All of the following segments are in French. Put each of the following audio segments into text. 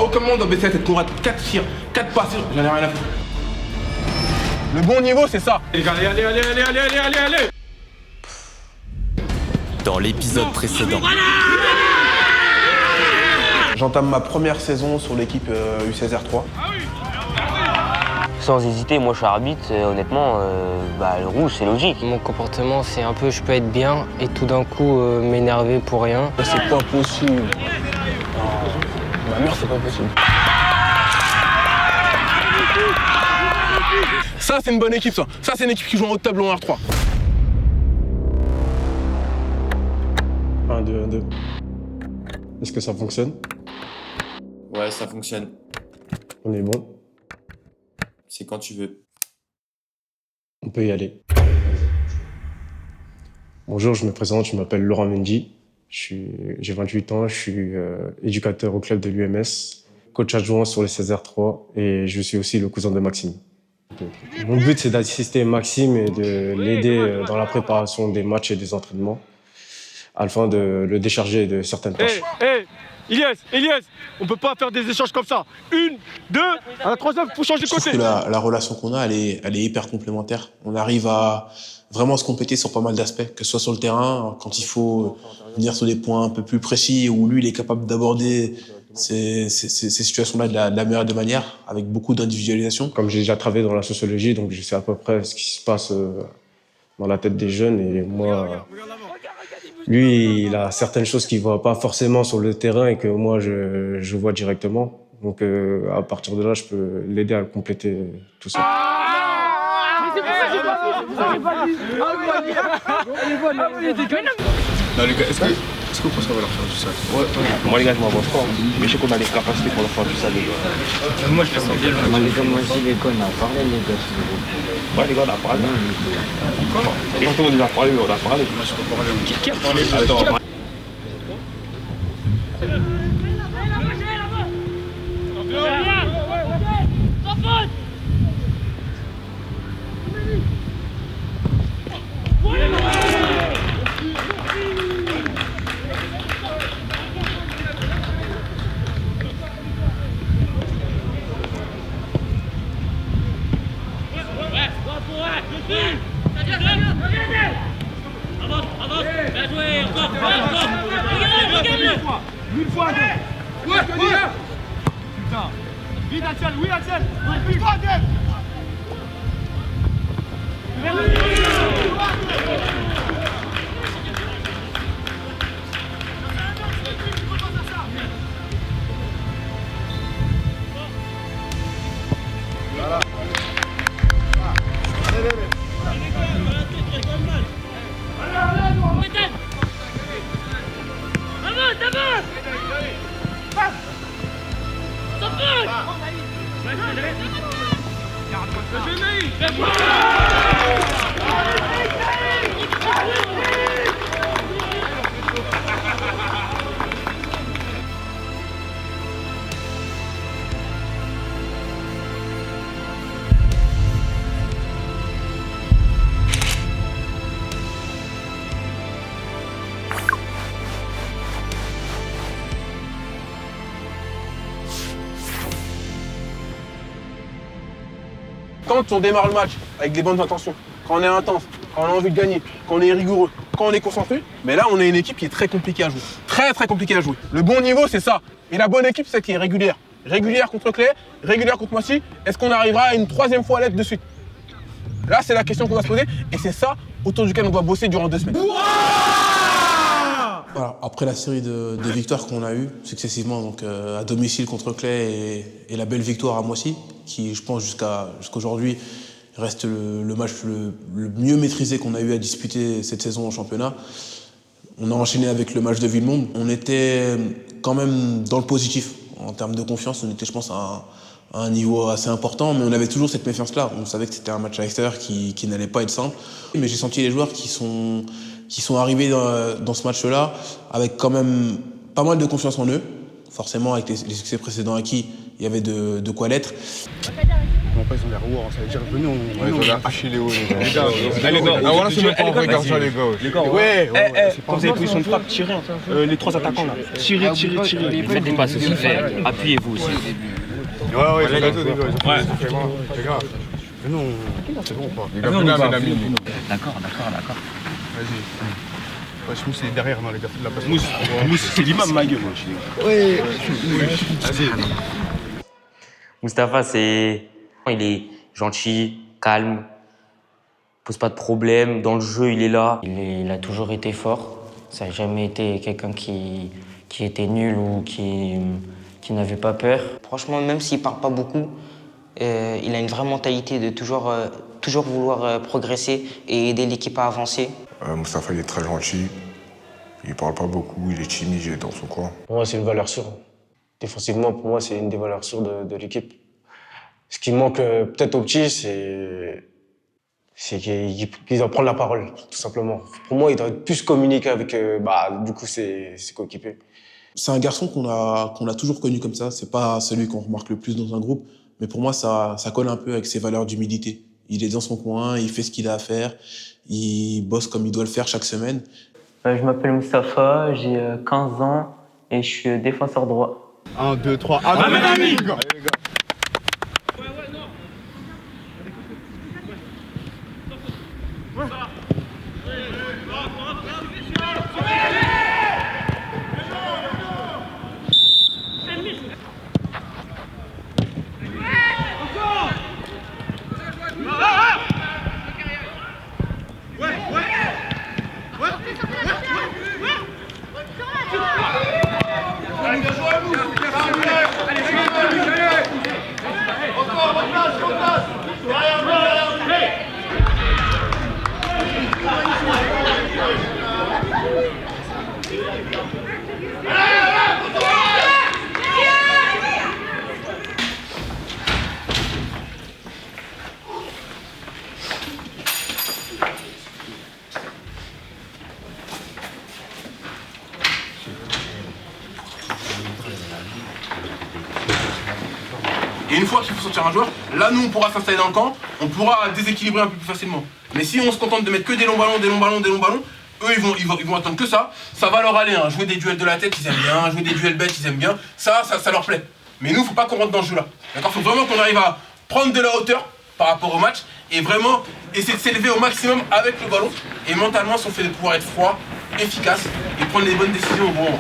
À aucun moment on doit baisser la tête, qu'on rate 4 tirs, 4 passes, j'en ai rien à foutre. Le bon niveau, c'est ça. Les gars, allez. Dans l'épisode précédent. J'entame ma première saison sur l'équipe U16R3. Sans hésiter, moi je suis arbitre, honnêtement, le rouge c'est logique. Mon comportement c'est un peu, je peux être bien et tout d'un coup m'énerver pour rien. C'est pas possible. Ma mère, c'est pas possible. Ça, c'est une bonne équipe, ça. Ça, c'est une équipe qui joue en haut de tableau en R3. 1, 2, 1, 2. Est-ce que ça fonctionne? Ouais, ça fonctionne. On est bon. C'est quand tu veux. On peut y aller. Bonjour, je me présente, je m'appelle Laurent Mendy. J'ai 28 ans, je suis éducateur au club de l'UMS, coach adjoint sur les 16R3 et je suis aussi le cousin de Maxime. Mon but, c'est d'assister Maxime et de l'aider dans la préparation des matchs et des entraînements afin de le décharger de certaines tâches. Elias, on peut pas faire des échanges comme ça. 1, 2, à la troisième, il faut changer de côté. Je trouve que la relation qu'on a, elle est hyper complémentaire. On arrive à vraiment se compléter sur pas mal d'aspects, que ce soit sur le terrain, quand il faut venir sur des points un peu plus précis, où lui, il est capable d'aborder ces situations-là de la meilleure des manières, avec beaucoup d'individualisation. Comme j'ai déjà travaillé dans la sociologie, donc je sais à peu près ce qui se passe dans la tête des jeunes. Et moi, lui, il a certaines choses qu'il ne voit pas forcément sur le terrain et que moi, je vois directement. Donc à partir de là, je peux l'aider à compléter tout ça. Non, les gars, est-ce que vous pensez qu'on va leur faire du sale? Moi les gars, je m'avance pas, mais je sais qu'on a les capacités pour leur faire tout ça, les gars. Moi je pense bien. Moi les gars, on a parlé, les gars. Ouais, les gars, on a parlé. Quand on a parlé, on a parlé. Moi, je peux parler. Qui a parlé? Attends. Une fois, putain. Vite, Axel, oui, Axel. Plus Axel. Quand on démarre le match avec des bonnes intentions, quand on est intense, quand on a envie de gagner, quand on est rigoureux, quand on est concentré, mais là on est une équipe qui est très compliquée à jouer. Très compliquée à jouer. Le bon niveau c'est ça. Et la bonne équipe c'est celle qui est régulière. Régulière contre Clay, régulière contre Moissy. Est-ce qu'on arrivera à une troisième fois à l'être de suite? Là c'est la question qu'on va se poser et c'est ça autour duquel on doit bosser durant 2 semaines. Voilà, après la série de victoires qu'on a eues successivement, donc à domicile contre Clay et la belle victoire à Moissy, qui je pense jusqu'aujourd'hui reste le match le mieux maîtrisé qu'on a eu à disputer cette saison en championnat. On a enchaîné avec le match de Villemomble. On était quand même dans le positif en termes de confiance. On était, je pense, à un niveau assez important, mais on avait toujours cette méfiance-là. On savait que c'était un match à l'extérieur qui n'allait pas être simple. Mais j'ai senti les joueurs qui sont arrivés dans ce match-là avec quand même pas mal de confiance en eux. Forcément, avec les succès précédents acquis, il y avait de quoi l'être. Donc pas, ils ont l'air lourds, ça veut dire venez on... Ouais, ils ont l'air haché les hauts, les gars. Les gars, Ah voilà, c'est même pas un vrai gardien, les gars. les gars, ouais, quand vous avez position de frappe, tirez, les 3 attaquants là. Tirez. Faites des passes aussi, appuyez-vous aussi. Ouais, ils ont gâté au début, ils ont fait vraiment. Les gars, venez on... C'est bon ou pas? Les gars, venez à Ménamine. D'accord. Vas-y. Ouais, Mousse, il est derrière, non, les gars, faites de la passe. Mousse, c'est l'imam, ma gueule, moi. Ouais. Vas-y. Mustapha, il est gentil, calme, pose pas de problème. Dans le jeu, il est là. Il a toujours été fort. Ça n'a jamais été quelqu'un qui était nul ou qui n'avait pas peur. Franchement, même s'il parle pas beaucoup, il a une vraie mentalité de toujours vouloir progresser et aider l'équipe à avancer. Mustapha, il est très gentil. Il parle pas beaucoup, il est timide, il est dans son coin. Pour moi, c'est une valeur sûre. Défensivement, pour moi, c'est une des valeurs sûres de l'équipe. Ce qui manque peut-être aux petits, c'est qu'ils en prennent la parole, tout simplement. Pour moi, il doit plus communiquer avec du coup, ses coéquipiers. C'est un garçon qu'on a toujours connu comme ça. C'est pas celui qu'on remarque le plus dans un groupe, mais pour moi, ça colle un peu avec ses valeurs d'humilité. Il est dans son coin, il fait ce qu'il a à faire, il bosse comme il doit le faire chaque semaine. Je m'appelle Mustapha, j'ai 15 ans et je suis défenseur droit. 1, 2, 3, Amen, les gars. Et une fois qu'il faut sortir un joueur, là nous on pourra s'installer dans le camp, on pourra déséquilibrer un peu plus facilement. Mais si on se contente de mettre que des longs ballons, eux ils vont attendre que ça va leur aller, hein. Jouer des duels de la tête ils aiment bien, jouer des duels bêtes ils aiment bien, ça leur plaît. Mais nous faut pas qu'on rentre dans ce jeu là, d'accord? Faut vraiment qu'on arrive à prendre de la hauteur par rapport au match et vraiment essayer de s'élever au maximum avec le ballon et mentalement si on fait de pouvoir être froid, efficace et prendre les bonnes décisions au bon moment.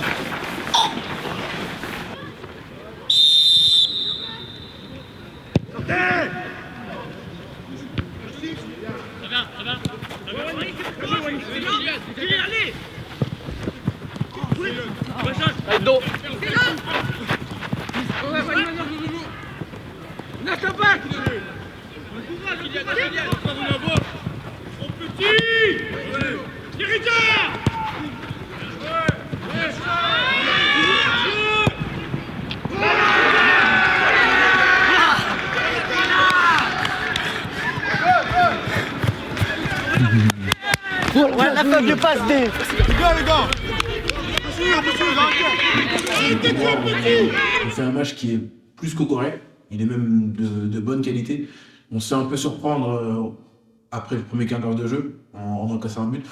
La faible passe des... Les gars On fait un match qui est plus que correct, il est même de bonne qualité. On se fait un peu surprendre après le premier quart d'heure de jeu, en encaissant un but.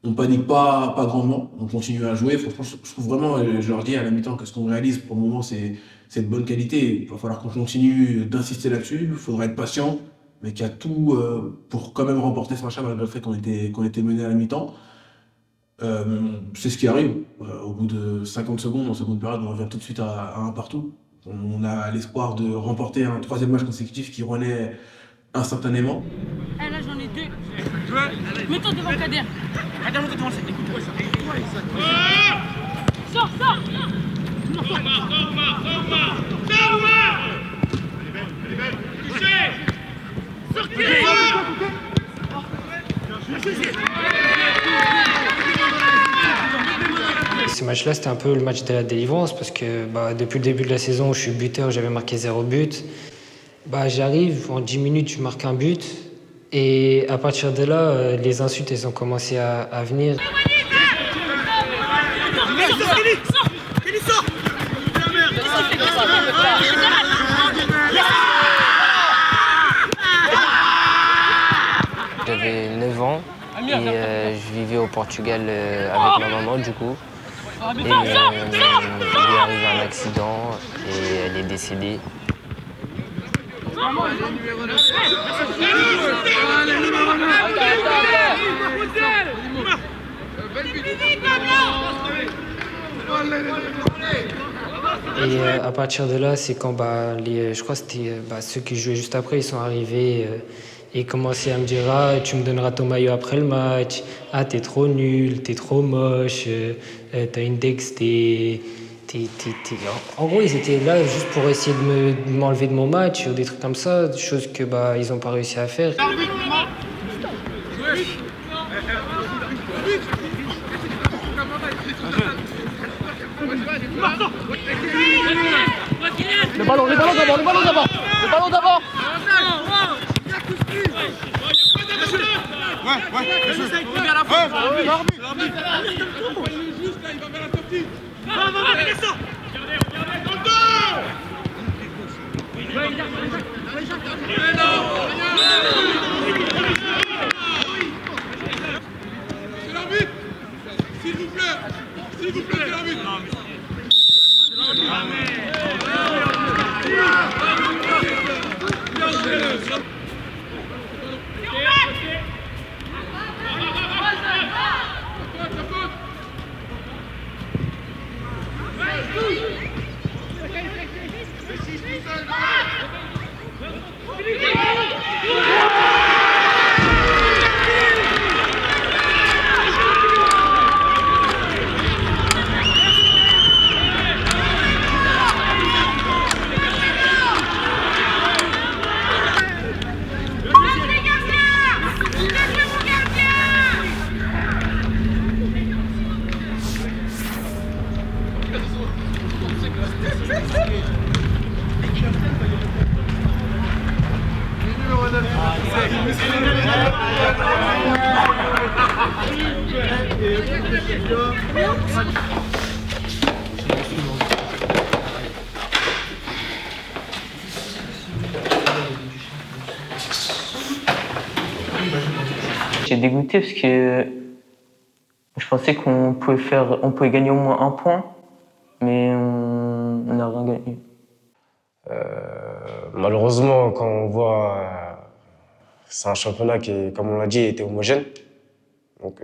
On panique pas grandement, on continue à jouer. Franchement, je trouve vraiment, je leur dis à la mi-temps que ce qu'on réalise pour le moment c'est de bonne qualité. Il va falloir qu'on continue d'insister là-dessus, il faudra être patient, mais qu'il y a tout pour quand même remporter ce match malgré le fait qu'on était mené à la mi-temps. C'est ce qui arrive. Au bout de 50 secondes, en seconde période, on revient tout de suite à un partout. On a l'espoir de remporter un troisième match consécutif qui renaît instantanément. Là j'en ai deux. Mets-toi devant Kader. Kader, mets-toi devant cette écoute. Sors. Ce match-là, c'était un peu le match de la délivrance parce que depuis le début de la saison où je suis buteur, j'avais marqué 0 but. J'arrive, en 10 minutes, je marque un but. Et à partir de là, les insultes, elles ont commencé à venir. Et je vivais au Portugal avec ma maman du coup. Et il lui est arrivé un accident et elle est décédée. Et à partir de là, c'est quand je crois que c'était ceux qui jouaient juste après, ils sont arrivés et commençaient à me dire « Ah, tu me donneras ton maillot après le match. Ah, t'es trop nul, t'es trop moche, t'as une dexté. » En gros, ils étaient là juste pour essayer de m'enlever de mon match ou des trucs comme ça, des choses que ils n'ont pas réussi à faire. Les ballons d'abord, les ballons d'abord. Les ballons d'abord. C'est l'arbitre. S'il vous plaît, c'est l'arbitre. J'ai dégoûté parce que je pensais qu'on pouvait gagner au moins un point, mais on n'a rien gagné. Malheureusement, quand on voit, c'est un championnat qui, comme on l'a dit, était homogène. Donc,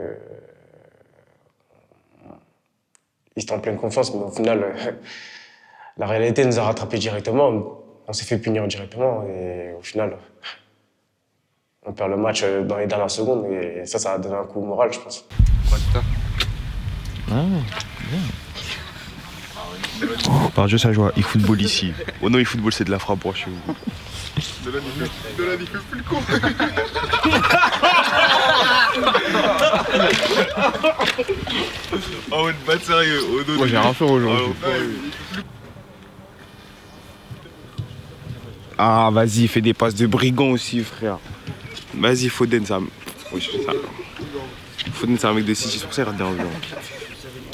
ils étaient en pleine confiance, mais au final, la réalité nous a rattrapés directement. On s'est fait punir directement et au final, on perd le match dans les dernières secondes et ça a donné un coup au moral, je pense. Par Dieu, ça joue. Il football ici. Oh non, il football, c'est de la frappe, chez vous. Dolan, il fait plus le con. Oh, une batte sérieux. Moi, j'ai rien fait aujourd'hui. Ah, vas-y, fais des passes de brigand aussi, frère. Vas-y, Foden, ça. Oui, ça. Foden, c'est un mec de 6, c'est pour ça qu'il rate des environ.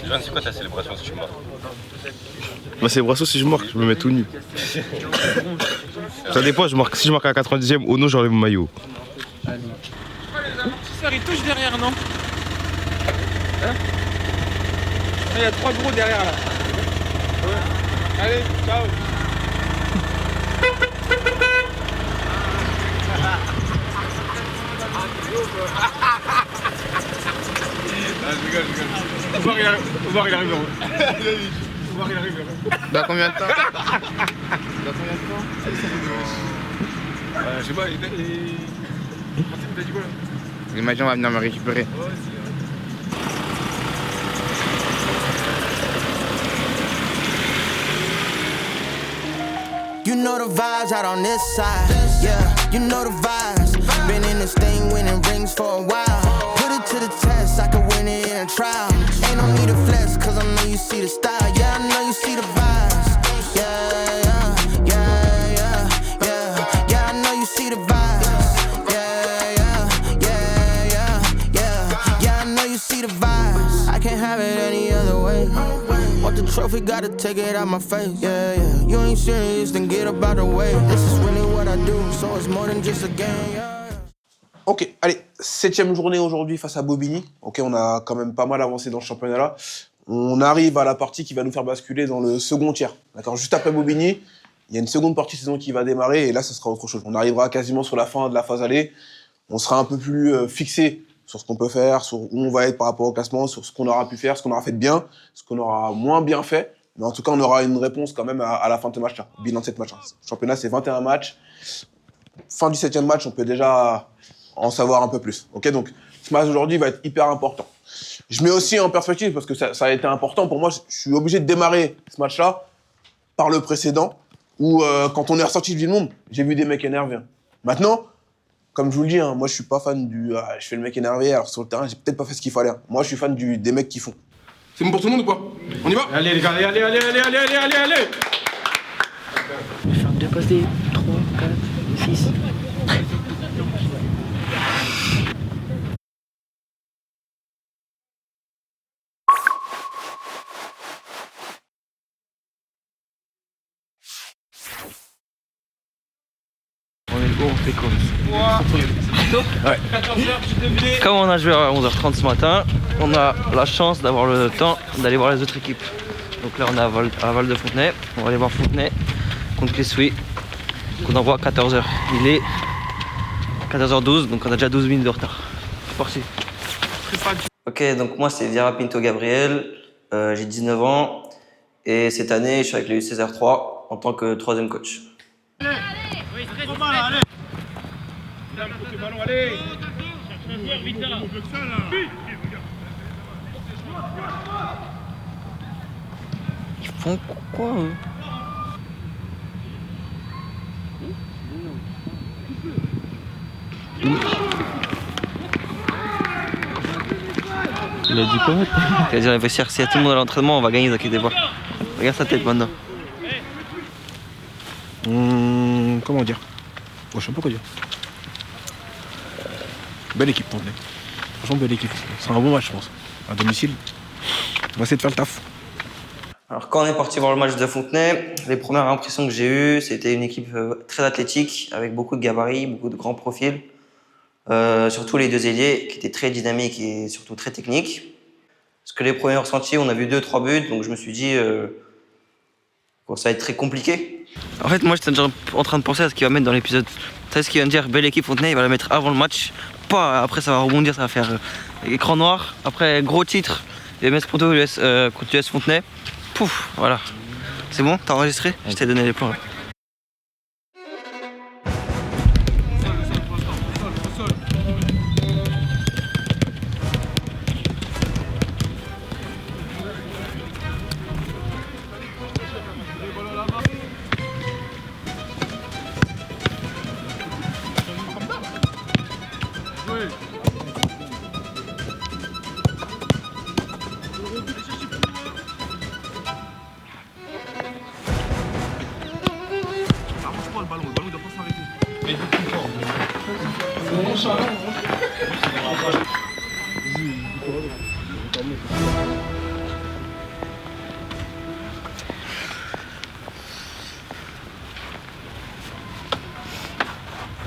Johan, c'est quoi ta célébration si tu marques? Ma célébration, si je marque, je me mets tout nu. Ça dépend, si je marque à la 90e, au nom, j'enlève mon maillot. Il touche derrière, non? Hein? Il y a 3 gros derrière là. Ouais. Allez, ciao. Omar, il arrive heureux. Omar, il arrive heureux. Dans combien de temps? Je sais pas, il t'a dit quoi là? Imagine, on va venir me récupérer. You know the vibes out on this side, yeah, you know the vibes. Been in this thing winning rings for a while. Put it to the test, I could win it in a trial. Ain't no need to flex, cause I know you see the style. Yeah, I know you see the vibes. Yeah, yeah, yeah, yeah, yeah. Yeah, I know you see the vibes. Yeah, yeah, yeah, yeah, yeah. Yeah, I know you see the vibes. I can't have it any other way. Want the trophy, gotta take it out my face. Yeah, yeah. You ain't serious, then get up out the way. This is really what I do, so it's more than just a game. Yeah. Ok, allez, 7e journée aujourd'hui face à Bobigny. Ok, on a quand même pas mal avancé dans ce championnat-là. On arrive à la partie qui va nous faire basculer dans le second tiers. D'accord, juste après Bobigny, il y a une seconde partie de saison qui va démarrer et là, ce sera autre chose. On arrivera quasiment sur la fin de la phase aller. On sera un peu plus fixé sur ce qu'on peut faire, sur où on va être par rapport au classement, sur ce qu'on aura pu faire, ce qu'on aura fait de bien, ce qu'on aura moins bien fait. Mais en tout cas, on aura une réponse quand même à la fin de ce match-là. Bilan de cette match. Le championnat, c'est 21 matchs. Fin du 7e match, on peut déjà en savoir un peu plus. Ok, donc ce match d'aujourd'hui va être hyper important. Je mets aussi en perspective, parce que ça a été important pour moi, je suis obligé de démarrer ce match-là par le précédent, où quand on est ressorti de Villemomble, j'ai vu des mecs énervés. Maintenant, comme je vous le dis, hein, moi je suis pas fan du je fais le mec énervé, alors sur le terrain, j'ai peut-être pas fait ce qu'il fallait. Moi je suis fan des mecs qui font. C'est bon pour tout le monde ou quoi? On y va? Allez les gars, allez. Je vais faire 2 passes D, 3, 4, 6. On est go, on fait quoi? Ouais. Comme on a joué à 11h30 ce matin, on a la chance d'avoir le temps d'aller voir les autres équipes. Donc là on est à Val de Fontenay, on va aller voir Fontenay contre Clessouis, qu'on envoie à 14h. Il est 14h12, donc on a déjà 12 minutes de retard. C'est parti. Ok, donc moi c'est Viera Pinto Gabriel, j'ai 19 ans et cette année je suis avec les U16R3 en tant que 3e coach. Ils font quoi eux? Il a dit quoi? Il a dit on va chercher, s'il y a tout le monde à l'entraînement, on va gagner, ne vous inquiétez pas. Regarde sa tête maintenant. Comment dire? Je sais pas quoi dire. Belle équipe, Fontenay. Franchement, belle équipe. C'est un bon match, je pense. À domicile, on va essayer de faire le taf. Alors quand on est parti voir le match de Fontenay, les premières impressions que j'ai eues, c'était une équipe très athlétique, avec beaucoup de gabarits, beaucoup de grands profils. Surtout les 2 ailiers, qui étaient très dynamiques et surtout très techniques. Parce que les premiers ressentis, on a vu 2-3 buts, donc je me suis dit bon, ça va être très compliqué. En fait, moi, j'étais déjà en train de penser à ce qu'il va mettre dans l'épisode. Tu sais ce qu'il va me dire, belle équipe Fontenay, il va la mettre avant le match. Pas après, ça va rebondir, ça va faire écran noir. Après, gros titre, MS Pronto contre US Fontenay. Pouf, voilà. C'est bon, t'as enregistré? Je t'ai donné les plans là.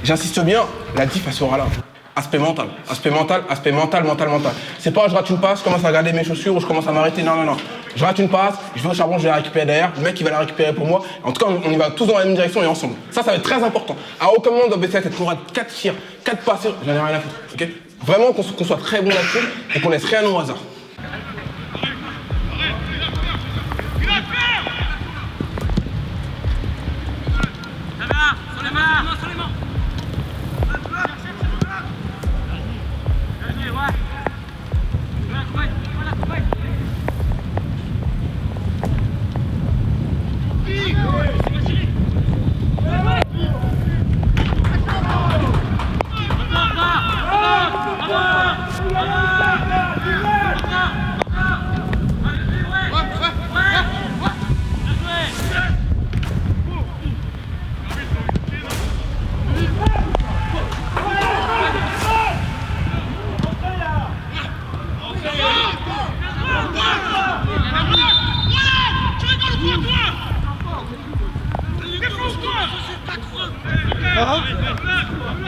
J'insiste bien, la diff, elle sera là. Aspect mental. C'est pas je rate une passe, je commence à regarder mes chaussures ou je commence à m'arrêter. Non. Je rate une passe, je vais au charbon, je vais la récupérer derrière. Le mec, il va la récupérer pour moi. En tout cas, on y va tous dans la même direction et ensemble. Ça va être très important. À aucun moment, on doit baisser la tête. Qu'on rate 4 tirs, 4 passes, j'en ai rien à foutre. Okay, vraiment, qu'on soit très bon là-dessus et qu'on laisse rien au hasard.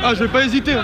Ah, je vais pas hésiter.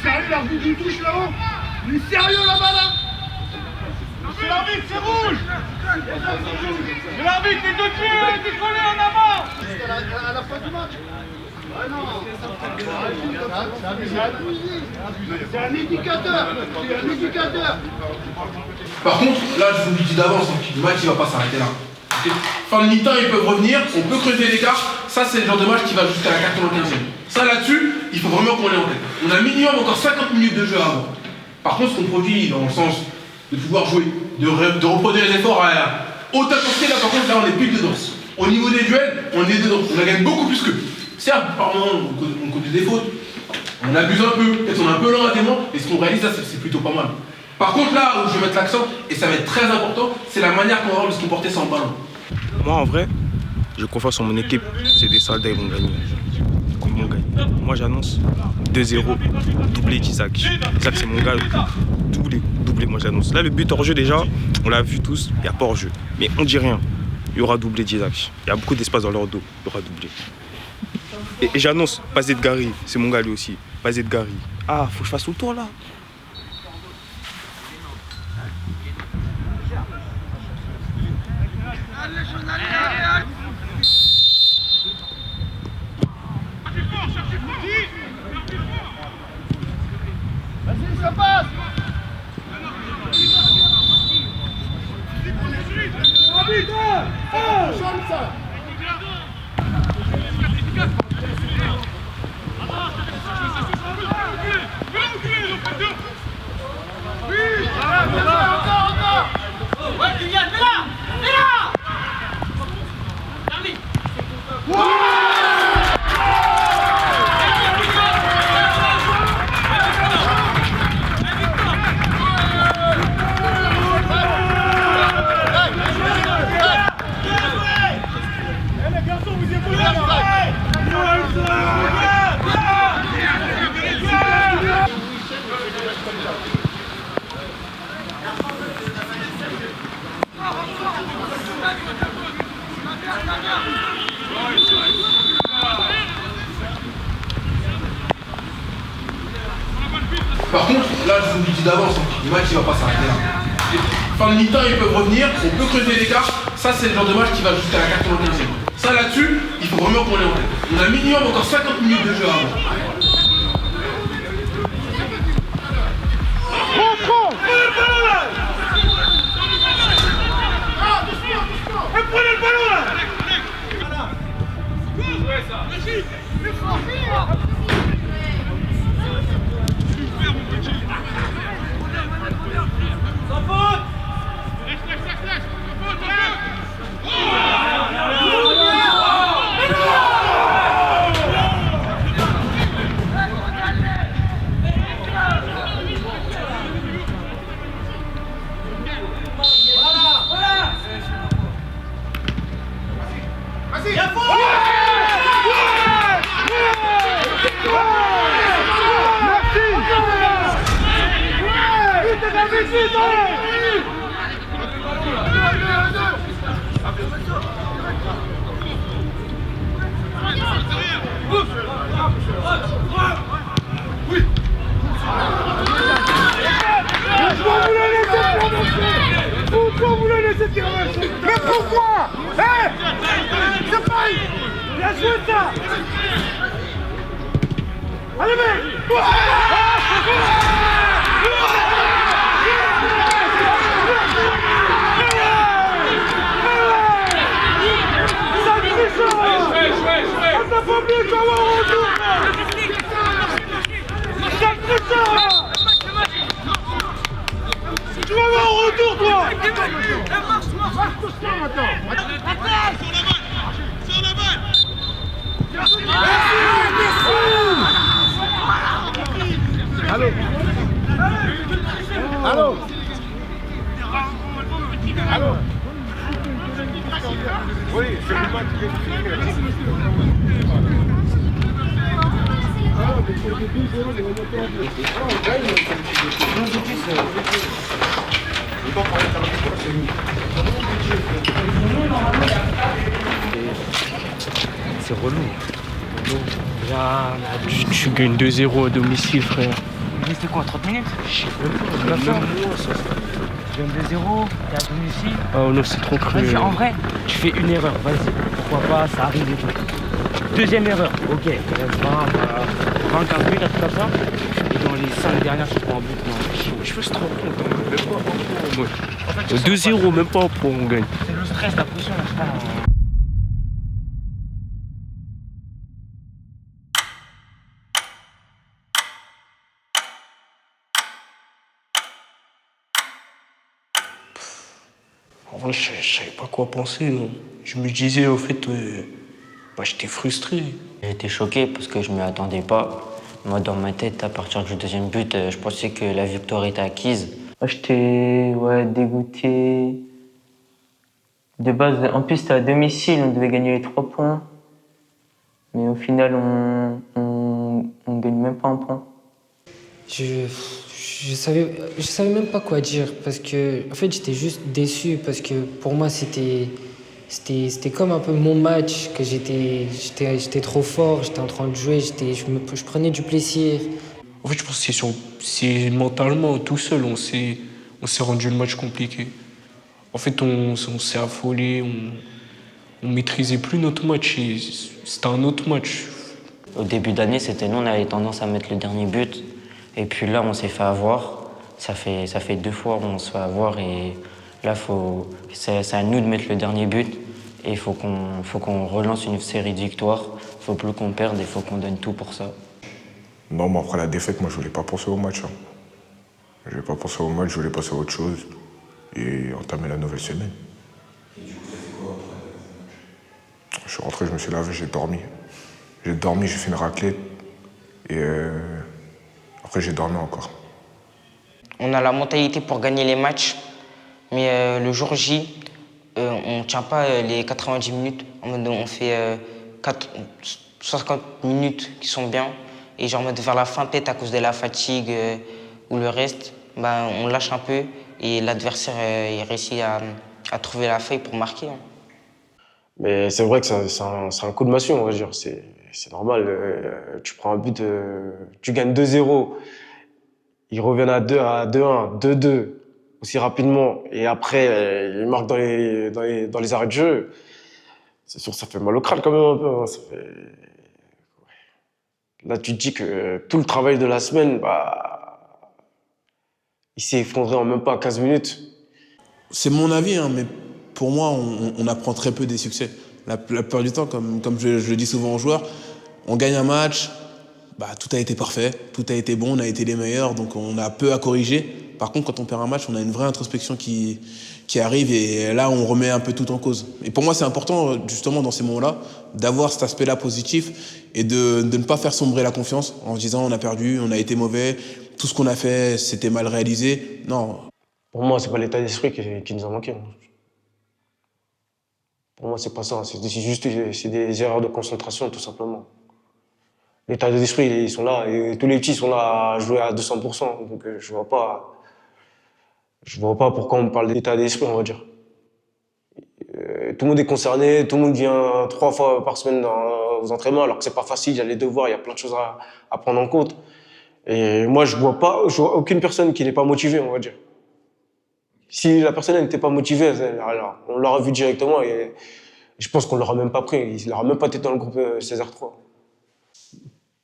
Sérieux, l'arbitre du touche là-haut? Il est sérieux là-bas là? C'est l'arbitre, c'est rouge! C'est l'arbitre, les deux pieds, t'es collé en avant! À la fin du match? Ah non! C'est un indicateur! C'est un indicateur! Par contre, là, je vous le dis d'avance, le match il va pas s'arrêter là. Okay. Fin de mi-temps, ils peuvent revenir, on peut creuser l'écart. Ça, c'est le genre de match qui va jusqu'à la 95e. Ça, là-dessus, il faut vraiment qu'on l'ait en tête. On a minimum encore 50 minutes de jeu avant. Par contre, ce qu'on produit dans le sens de pouvoir jouer, de reproduire les efforts à haute intensité, là, par contre, là, on est plus dedans. Au niveau des duels, on est dedans. On a gagné beaucoup plus qu'eux. Certes, par moment, on commet des fautes. On abuse un peu, peut-être on est un peu lent à des moments, et ce qu'on réalise là, c'est plutôt pas mal. Par contre, là où je vais mettre l'accent, et ça va être très important, c'est la manière qu'on va avoir de se comporter sans le ballon. Moi, en vrai, j'ai confiance en mon équipe. C'est des soldats, ils vont gagner. Ils vont gagner. Moi, j'annonce 2-0, doublé d'Isaac. Isaac, c'est mon gars. Doublé, moi, j'annonce. Là, le but hors jeu, déjà, on l'a vu tous, il n'y a pas hors jeu. Mais on dit rien. Il y aura doublé d'Isaac. Il y a beaucoup d'espace dans leur dos. Il y aura doublé. Et j'annonce, Pazet de Gary, c'est mon gars lui aussi. Pazet de Gary. Ah, faut que je fasse tout le tour là. Vas-y, ça passe! Par contre, là, je vous le dis d'avance, le match il va pas s'arrêter là. Fin de mi-temps, ils peuvent revenir, on peut creuser l'écart. Ça, c'est le genre de match qui va jusqu'à la 95e. Ça, là-dessus, il faut vraiment qu'on l'ait en tête. On a minimum encore 50 minutes de jeu avant. Prenez le ballon là! Sans faute! Vas-y! Y'a faute! Pourquoi vous la laissez tirer? Mais pourquoi? Hé! C'est pareil! Bien joué ça! Allez mec! Tu vas avoir un retour, toi! Marche tout ça maintenant! Sors la balle! Allô? Allô? Allô? Oui, c'est le match qui est C'est relou. Là, tu gagnes 2-0 à domicile, frère. Il restait quoi, 30 minutes? Je sais même pas. Tu gagnes 2-0, t'es à domicile. Oh non, c'est trop cru. Vas-y, en vrai, tu fais une erreur, vas-y. Pourquoi pas, ça arrive et tout. Deuxième erreur, ok. 20, 15 minutes, un truc comme ça. Et dans les 5 dernières, tu prends un but. Non, je veux se rendre compte, même pas un point. En fait, 2-0, même pas un point, on gagne. C'est le stress, la pression, je crois. En vrai, je savais pas quoi penser. Non. Je me disais, au fait, j'étais frustré. J'étais choqué parce que je m'y attendais pas. Moi, dans ma tête, à partir du deuxième but, je pensais que la victoire était acquise. J'étais dégoûté. De base, en plus, c'était à domicile, on devait gagner les 3 points. Mais au final, on gagne même pas un point. Je savais même pas quoi dire parce que en fait j'étais juste déçu parce que pour moi c'était comme un peu mon match que j'étais trop fort, j'étais en train de jouer, je prenais du plaisir. En fait je pense que c'est mentalement tout seul on s'est rendu le match compliqué. En fait on s'est affolé, on maîtrisait plus notre match et c'était un autre match. Au début d'année c'était nous on avait tendance à mettre le dernier but. Et puis là, on s'est fait avoir. Ça fait 2 fois où on se fait avoir. Et là, c'est à nous de mettre le dernier but. Et il faut qu'on relance une série de victoires. Il ne faut plus qu'on perde, il faut qu'on donne tout pour ça. Non, mais après la défaite, moi, je voulais pas penser au match. Je voulais pas penser au match, je voulais passer à autre chose. Et entamer la nouvelle semaine. Et du coup, ça fait quoi après le match? Je suis rentré, je me suis lavé, j'ai dormi. J'ai fait une raclette. Et après, j'ai dormi encore. On a la mentalité pour gagner les matchs, mais le jour J, on ne tient pas les 90 minutes. On fait 60 minutes qui sont bien. Et genre vers la fin, peut-être à cause de la fatigue ou le reste, on lâche un peu et l'adversaire il réussit à trouver la feuille pour marquer. Mais c'est vrai que c'est un coup de massue, on va dire. C'est normal. Tu prends un but, tu gagnes 2-0. Ils reviennent à 2-1, 2-2 aussi rapidement. Et après, ils marquent dans les arrêts de jeu. C'est sûr, ça fait mal au crâne quand même un peu. Là, tu te dis que tout le travail de la semaine, il s'est effondré en même pas 15 minutes. C'est mon avis, mais pour moi, on apprend très peu des succès. La plupart du temps, comme je le dis souvent aux joueurs, on gagne un match, tout a été parfait, tout a été bon, on a été les meilleurs, donc on a peu à corriger. Par contre, quand on perd un match, on a une vraie introspection qui arrive et là, on remet un peu tout en cause. Et pour moi, c'est important, justement, dans ces moments-là, d'avoir cet aspect-là positif et de ne pas faire sombrer la confiance en se disant on a perdu, on a été mauvais, tout ce qu'on a fait, c'était mal réalisé. Non. Pour moi, c'est pas l'état d'esprit qui nous a manqué. Pour moi, c'est pas ça. C'est des erreurs de concentration, tout simplement. L'état d'esprit, ils sont là. Et tous les petits sont là à jouer à 200%. Donc, je vois pas pourquoi on parle d'état d'esprit, on va dire. Tout le monde est concerné. Tout le monde vient 3 fois par semaine aux entraînements, alors que c'est pas facile. Il y a les devoirs, il y a plein de choses à prendre en compte. Et moi, je vois aucune personne qui n'est pas motivée, on va dire. Si la personne n'était pas motivée, alors on l'aurait vu directement et je pense qu'on ne l'aura même pas pris. Il n'aura même pas été dans le groupe César 3.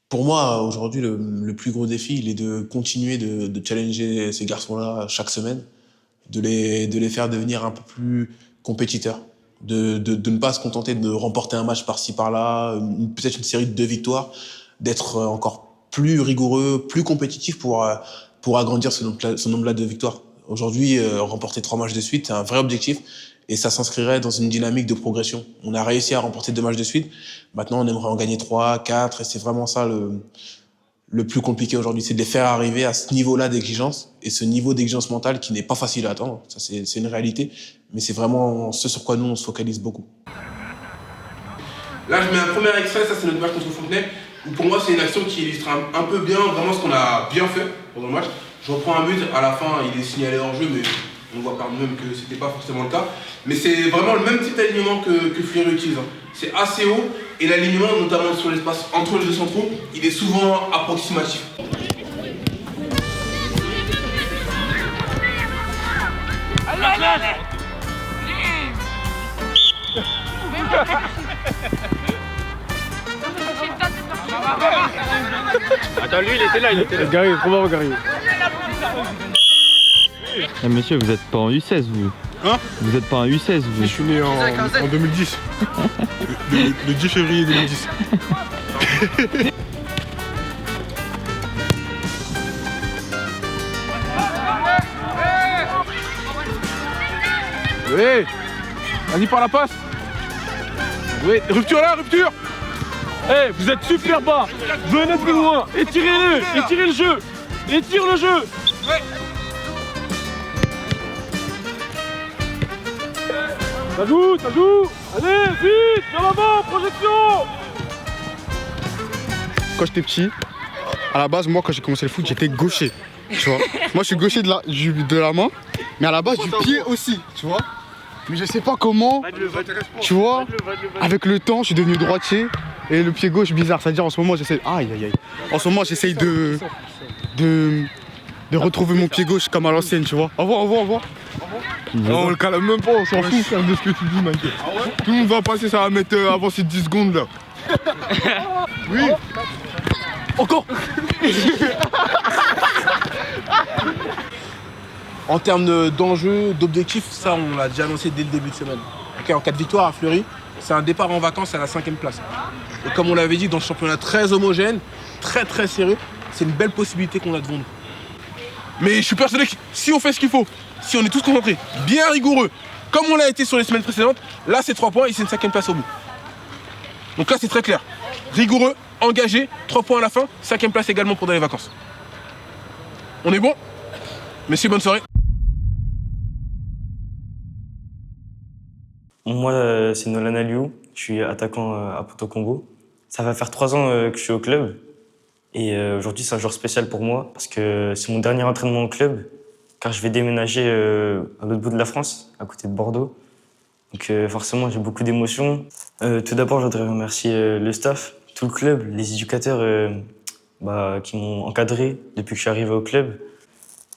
Pour moi, aujourd'hui, le plus gros défi, il est de continuer de challenger ces garçons-là chaque semaine, de les faire devenir un peu plus compétiteurs, de ne pas se contenter de remporter un match par-ci, par-là, peut-être une série de 2 victoires, d'être encore plus rigoureux, plus compétitif pour agrandir ce nombre-là de victoires. Aujourd'hui, remporter 3 matchs de suite, c'est un vrai objectif et ça s'inscrirait dans une dynamique de progression. On a réussi à remporter 2 matchs de suite. Maintenant, on aimerait en gagner 3, 4 et c'est vraiment ça le plus compliqué aujourd'hui. C'est de les faire arriver à ce niveau-là d'exigence et ce niveau d'exigence mentale qui n'est pas facile à atteindre. Ça, c'est une réalité, mais c'est vraiment ce sur quoi nous, on se focalise beaucoup. Là, je mets un premier extrait, ça c'est notre match contre Fontenay. Pour moi, c'est une action qui illustre un peu bien vraiment ce qu'on a bien fait pendant le match. Je reprends un but, à la fin il est signalé hors jeu, mais on voit quand même que c'était pas forcément le cas. Mais c'est vraiment le même type d'alignement que Fleury utilise. C'est assez haut, et l'alignement, notamment sur l'espace entre les deux centraux, il est souvent approximatif. Allez. Attends, lui, il était là. Gary, comment va Gary? Eh, monsieur, vous êtes pas en U16 vous? Hein? Vous êtes pas en U16 vous? Je suis né en 2010. le 10 février 2010. Oui. Vas-y par la passe. Oui, rupture là, rupture. Eh, vous êtes super bas. Venez plus loin. Étirez-le. Étirez le jeu. Étire le jeu. Ça joue. Allez, vite, vers l'avant, projection. Quand j'étais petit, à la base, moi, quand j'ai commencé le foot, j'étais gaucher. Tu vois. Moi, je suis gaucher de la main, mais à la base, du pied aussi, tu vois. Mais je sais pas comment, tu vois, avec le temps, je suis devenu droitier et le pied gauche bizarre. C'est-à-dire, en ce moment, j'essaie. Aïe. En ce moment, j'essaye de retrouver mon pied gauche comme à l'ancienne, tu vois. Au revoir. Non, on le calme même pas, on s'en fout frère, de ce que tu dis, mec. Tout le monde va passer, ça va mettre avant ces 10 secondes là. Oui. Encore. En termes d'enjeux, d'objectifs, ça on l'a déjà annoncé dès le début de semaine. Okay, en cas de victoire à Fleury, c'est un départ en vacances à la 5e place. Et comme on l'avait dit, dans ce championnat très homogène, très serré, c'est une belle possibilité qu'on a devant nous. Mais je suis persuadé que si on fait ce qu'il faut, si on est tous concentrés, bien rigoureux, comme on l'a été sur les semaines précédentes, là c'est 3 points et c'est une 5e place au bout. Donc là c'est très clair. Rigoureux, engagé, 3 points à la fin, 5e place également pour dans les vacances. On est bon? Messieurs, bonne soirée. Moi, c'est Nolan Aliou, je suis attaquant à Porto Congo. Ça va faire 3 ans que je suis au club. Et aujourd'hui, c'est un jour spécial pour moi parce que c'est mon dernier entraînement au club, car je vais déménager à l'autre bout de la France, à côté de Bordeaux. Donc forcément, j'ai beaucoup d'émotions. Tout d'abord, je voudrais remercier le staff, tout le club, les éducateurs qui m'ont encadré depuis que je suis arrivé au club.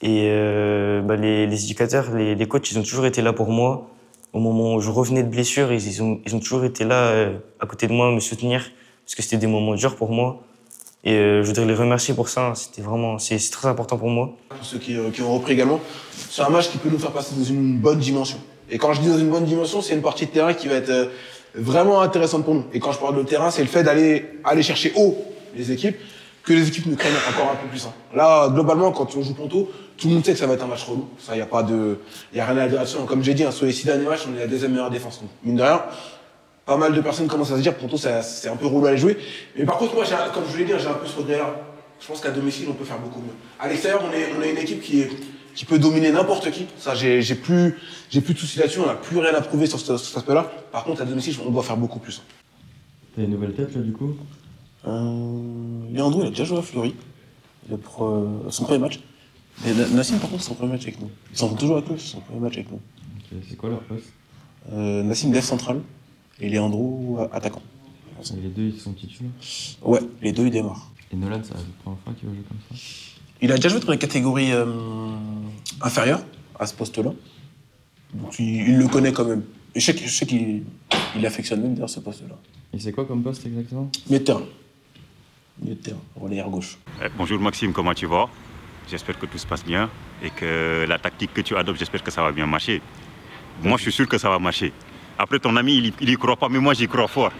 Et les éducateurs, les coachs, ils ont toujours été là pour moi. Au moment où je revenais de blessure, ils ont toujours été là à côté de moi, me soutenir, parce que c'était des moments durs pour moi. Et je voudrais les remercier pour ça, c'est très important pour moi. Pour ceux qui ont repris également, c'est un match qui peut nous faire passer dans une bonne dimension. Et quand je dis dans une bonne dimension, c'est une partie de terrain qui va être vraiment intéressante pour nous. Et quand je parle de terrain, c'est le fait d'aller chercher haut les équipes, que les équipes nous craignent encore un peu plus. Là, globalement, quand on joue Ponto, tout le monde sait que ça va être un match relou. Ça, y a rien à dire là-dessus. Comme j'ai dit, sur les 6 derniers matchs, on est la 2e meilleure défense. Donc, mine de rien, pas mal de personnes commencent à se dire Ponto, c'est un peu relou à aller jouer. Mais par contre, moi, comme je vous l'ai dit, j'ai un peu ce regret-là. Je pense qu'à domicile, on peut faire beaucoup mieux. À l'extérieur, on est une équipe qui peut dominer n'importe qui. Ça, j'ai plus de soucis là-dessus. On n'a plus rien à prouver sur cet aspect-là. Par contre, à domicile, on doit faire beaucoup plus. T'as une nouvelle tête là du coup? Leandro, il a déjà joué à Fleury. Son premier match. Et Nassim, par contre, c'est son premier match avec nous. Ils sont toujours avec nous, c'est son premier match avec nous. Okay, c'est quoi leur poste? Nassim, def central. Et Leandro, attaquant. Et les deux, ils sont titulaires? Ouais, les deux, ils démarrent. Et Nolan, c'est la première fois qu'il va jouer comme ça? Il a déjà joué dans les catégories inférieures à ce poste-là. Donc il le connaît quand même. Et je sais qu'il affectionne même d'ailleurs ce poste-là. Et c'est quoi comme poste exactement? Milieu de terrain. Relayeur gauche. Bonjour Maxime, comment tu vas? J'espère que tout se passe bien et que la tactique que tu adoptes, j'espère que ça va bien marcher. Moi, je suis sûr que ça va marcher. Après, ton ami, il y croit pas, mais moi, j'y crois fort.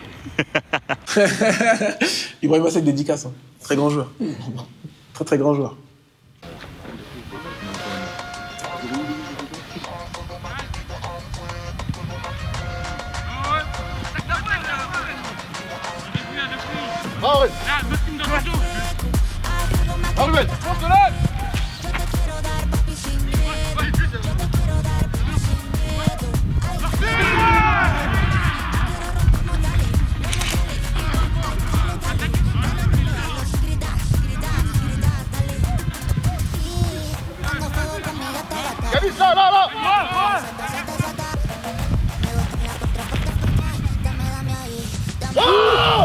Ibrahim Assek, dédicace. Très grand joueur. Très grand joueur. Arrête! Arrête! Force de l'aide! Gabi, là! Ah!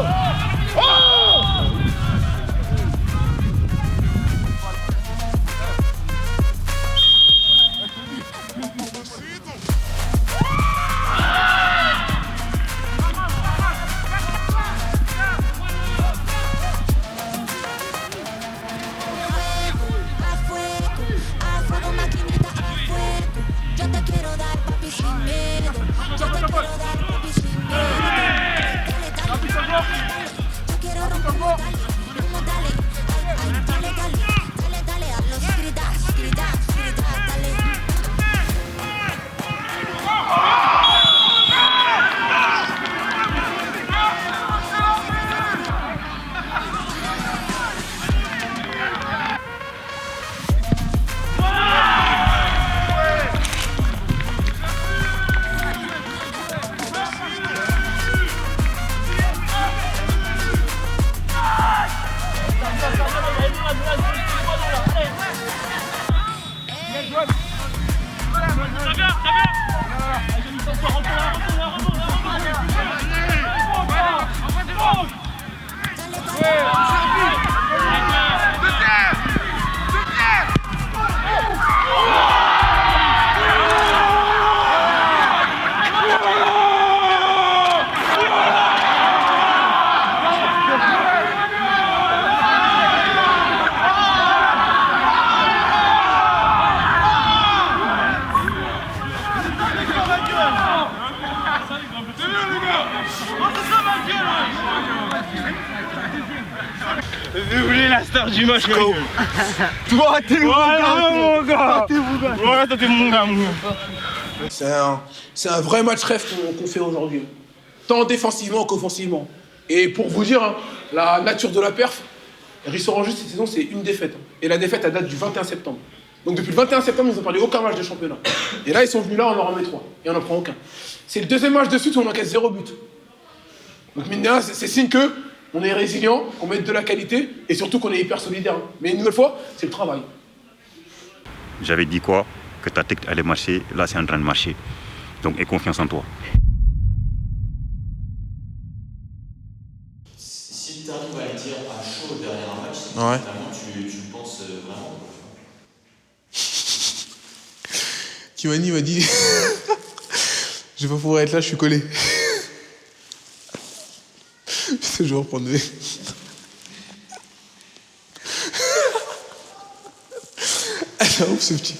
Doublé la star du match, Toi, t'es mon gars. T'es mon gars. Ouais, toi, t'es mon gars, mon gars. C'est un vrai match rêve qu'on fait aujourd'hui. Tant défensivement qu'offensivement. Et pour vous dire, hein, la nature de la perf, Rissorangis cette saison, c'est une défaite. Et la défaite, elle date du 21 septembre. Donc depuis le 21 septembre, ils n'ont perdu aucun match de championnat. Et là, ils sont venus là, on en remet 3. Et on n'en prend aucun. C'est le deuxième match de suite où on encaisse 0 but. Donc mine de rien, c'est signe que on est résilient, qu'on met de la qualité et surtout qu'on est hyper solidaire. Mais une nouvelle fois, c'est le travail. J'avais dit quoi? Que ta tête allait marcher, là c'est en train de marcher. Donc aie confiance en toi. Si tu arrives à le dire à chaud derrière un match, Ouais. finalement tu penses vraiment. Kimani m'a dit je vais pas pouvoir être là, je suis collé. Putain, je vais reprendre des... Ah, ouf ce petit.